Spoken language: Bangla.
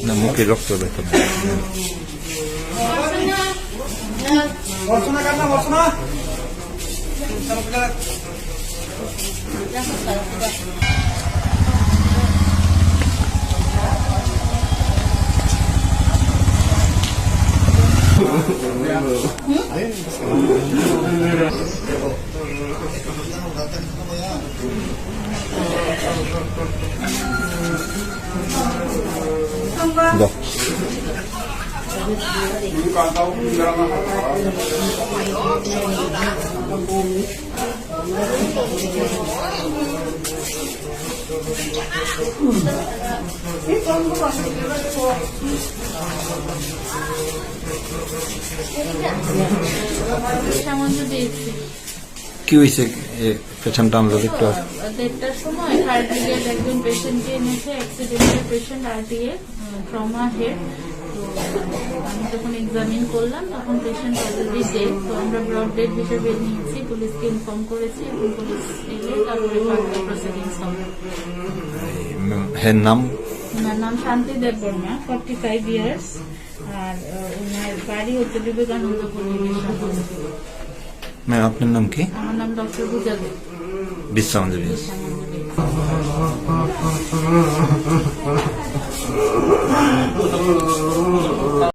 না, মুখে রক্ত দেখা কি হয়েছে? পেশেন্ট আমরা একটু 1:30টার সময় হার্ট ব্রিগেড একজন পেশেন্টকে এনেছে, accidental patient, RTA trauma head. তো আমি যখন এক্সামিন করলাম তখন পেশেন্ট অলরেডি ডেড। তো আমরা ব্রড ডেড হিসেবে নিয়েছি, পুলিশকে ইনফর্ম করেছি এবং পুলিশ এলে তারপরে ফার্দার প্রসিডিংস হবে। হ্যাঁ, নাম? ওনার নাম শান্তি দেববর্মা, 45 ইয়ার্স, আর ওনার বাড়ি হচ্ছে বিবেকানন্দ পল্লী। ম্যাম, আপনার নাম কি? আমার নাম ডক্টর পূজা দেব। বিশ্রাম